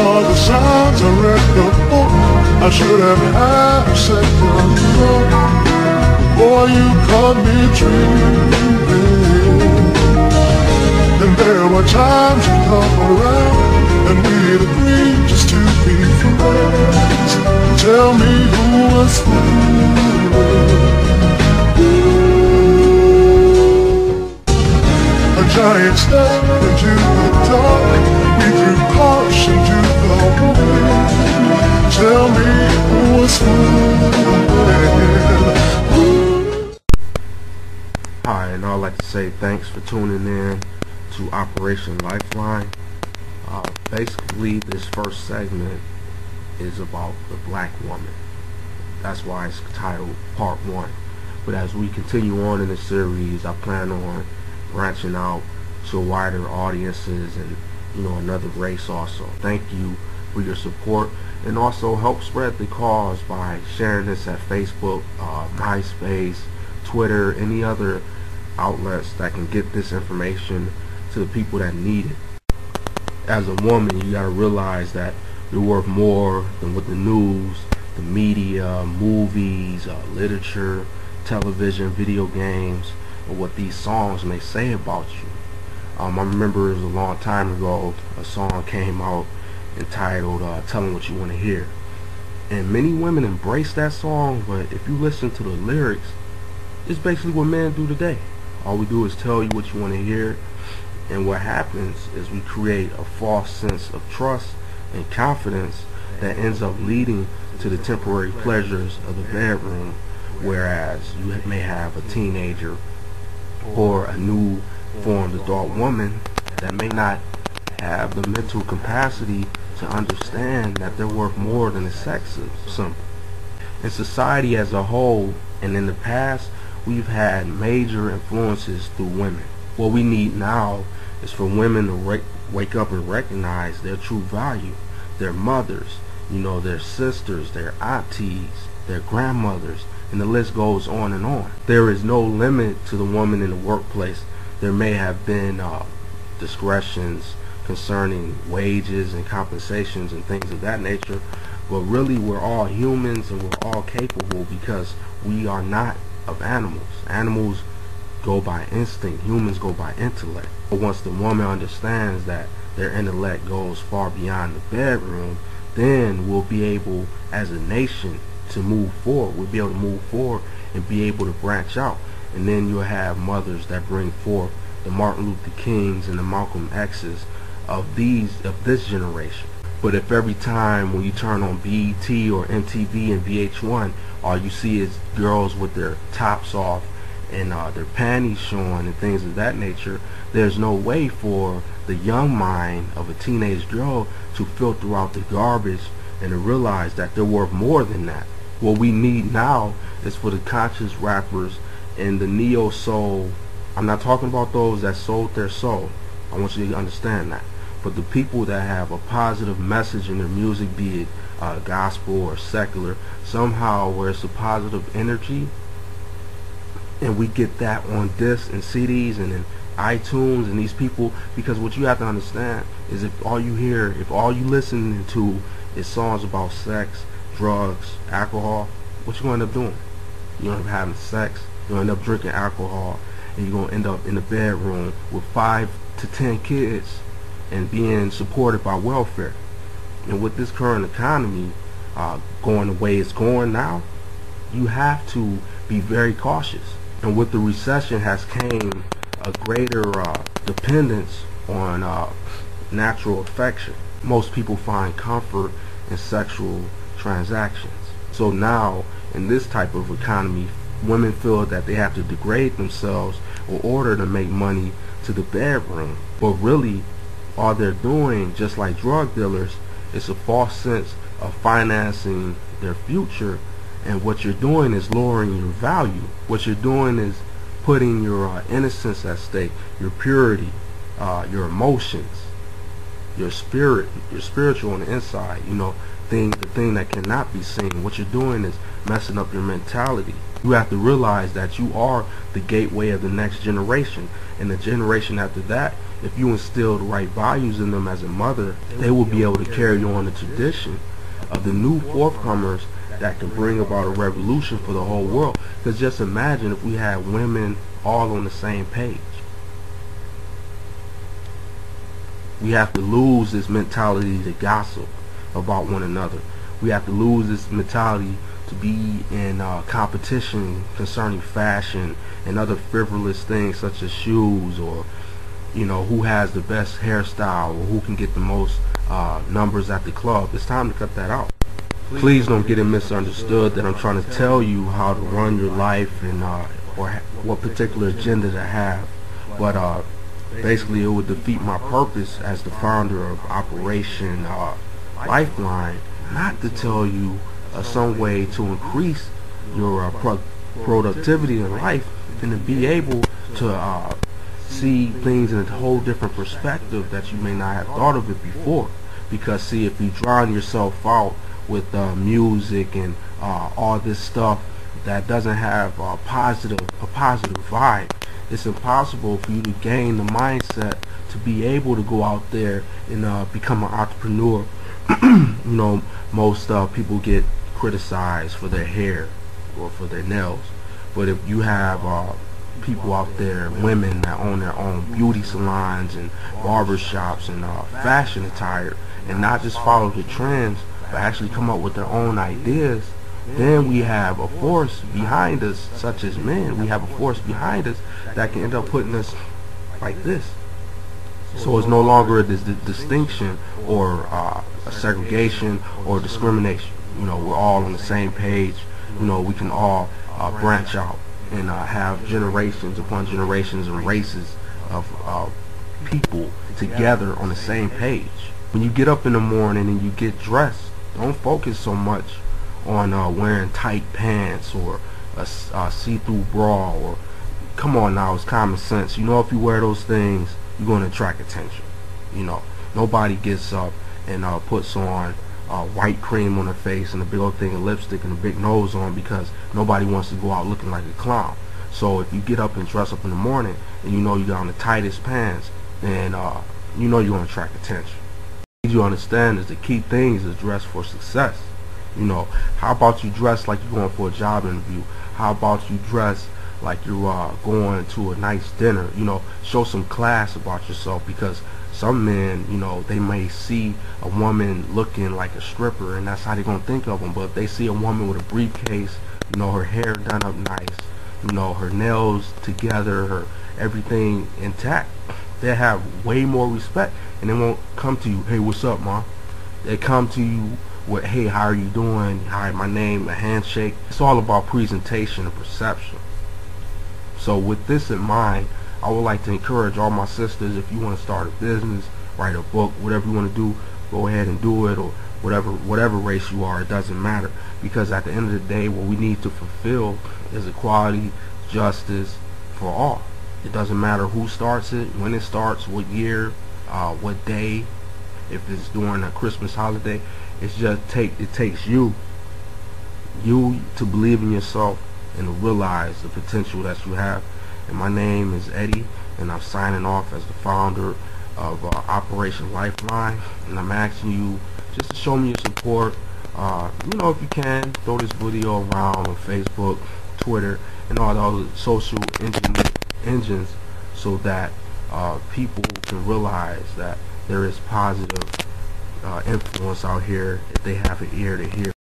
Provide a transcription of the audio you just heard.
are the signs I read the book. I should have had a second look before you caught me dreaming. And there were times you'd come around and we'd agree just to be friends. Tell me who was fooling. A giant step into the dark, we threw caution to the wind. Tell me who was fooling. Hi, and I'd like to say thanks for tuning in to Operation Lifeline. Basically, this first segment is about the black woman. That's why it's titled Part 1. But as we continue on in the series, I plan on branching out to wider audiences and another race also. Thank you for your support, and also help spread the cause by sharing this at Facebook, MySpace, Twitter, any other outlets that can get this information to the people that need it. As a woman, you gotta realize that you're worth more than what the news, the media, movies, literature, television, video games, or what these songs may say about you. I remember it was a long time ago, a song came out entitled Tell 'Em What You Want to Hear. And many women embrace that song, but if you listen to the lyrics, it's basically what men do today. All we do is tell you what you want to hear, and what happens is we create a false sense of trust and confidence that ends up leading to the temporary pleasures of the bedroom, whereas you may have a teenager or a new formed adult woman that may not have the mental capacity to understand that they're worth more than a sex symbol. In society as a whole, and in the past, we've had major influences through women. What we need now is for women to wake up and recognize their true value. Their mothers, their sisters, their aunties, their grandmothers, and the list goes on and on. There is no limit to the woman in the workplace. There may have been discretions concerning wages and compensations and things of that nature, but really we're all humans and we're all capable, because we are not of animals. Animals go by instinct, humans go by intellect. But once the woman understands that their intellect goes far beyond the bedroom, then we'll be able as a nation to move forward. We'll be able to move forward and be able to branch out. And then you'll have mothers that bring forth the Martin Luther Kings and the Malcolm X's of this generation. But if every time when you turn on BET or MTV and VH1, all you see is girls with their tops off and their panties showing and things of that nature, there's no way for the young mind of a teenage girl to filter out the garbage and to realize that they're worth more than that. What we need now is for the conscious rappers and the neo-soul. I'm not talking about those that sold their soul. I want you to understand that. But the people that have a positive message in their music, be it gospel or secular, somehow where it's a positive energy, and we get that on discs and CDs and in iTunes, and these people, because what you have to understand is if all you listen to is songs about sex, drugs, alcohol, what you gonna end up doing? You're gonna end up having sex, you're gonna end up drinking alcohol, and you're gonna end up in the bedroom with 5 to 10 kids and being supported by welfare. And with this current economy going the way it's going now, you have to be very cautious. And with the recession has came a greater dependence on natural affection. Most people find comfort in sexual transactions. So now, in this type of economy, women feel that they have to degrade themselves in order to make money to the bedroom. But really, all they're doing, just like drug dealers, is a false sense of financing their future. And what you're doing is lowering your value. What you're doing is putting your innocence at stake, your purity, your emotions, your spirit, your spiritual on the inside, the thing that cannot be seen. What you're doing is messing up your mentality. You have to realize that you are the gateway of the next generation, and the generation after that, if you instill the right values in them as a mother, they will be able to carry on the tradition of the new forthcomers that can bring about a revolution for the whole world. Because just imagine if we had women all on the same page. We have to lose this mentality to gossip about one another. We have to lose this mentality to be in competition concerning fashion and other frivolous things such as shoes, or who has the best hairstyle, or who can get the most numbers at the club. It's time to cut that out. Please don't get it misunderstood that I'm trying to tell you how to run your life and or what particular agenda to have, but basically it would defeat my purpose as the founder of Operation Lifeline not to tell you some way to increase your productivity in life, and to be able to see things in a whole different perspective that you may not have thought of it before. Because see, if you drown yourself out with music and all this stuff that doesn't have a positive vibe, it's impossible for you to gain the mindset to be able to go out there and become an entrepreneur. Most people get criticized for their hair or for their nails, but if you have people out there, women that own their own beauty salons and barber shops and fashion attire, and not just follow the trends but actually come up with their own ideas, then we have a force behind us, such as men. We have a force behind us that can end up putting us like this. So it's no longer a distinction or a segregation or discrimination. We're all on the same page. We can all branch out and have generations upon generations and races of people together on the same page. When you get up in the morning and you get dressed, don't focus so much on wearing tight pants or a see-through bra, or come on now, it's common sense. If you wear those things, you're going to attract attention. Nobody gets up and puts on white cream on their face and a big old thing of lipstick and a big nose on because nobody wants to go out looking like a clown. So if you get up and dress up in the morning and you got on the tightest pants, then you're going to attract attention. What you understand is the key things is dress for success. How about you dress like you're going for a job interview? How about you dress like you're going to a nice dinner? Show some class about yourself, because some men, they may see a woman looking like a stripper and that's how they're going to think of them. But if they see a woman with a briefcase, her hair done up nice, her nails together, her everything intact, they have way more respect, and they won't come to you, hey, what's up, ma? They come to you with, hey, how are you doing? Hi, my name, a handshake. It's all about presentation and perception. So with this in mind, I would like to encourage all my sisters, if you want to start a business, write a book, whatever you want to do, go ahead and do it, or whatever race you are, it doesn't matter. Because at the end of the day, what we need to fulfill is equality, justice for all. It doesn't matter who starts it, when it starts, what year, what day, if it's during a Christmas holiday. It's just it takes you to believe in yourself and to realize the potential that you have. And my name is Eddie, and I'm signing off as the founder of Operation Lifeline. And I'm asking you just to show me your support. If you can, throw this video around on Facebook, Twitter, and all the other social engines, so that people can realize that there is positive influence out here if they have an ear to hear.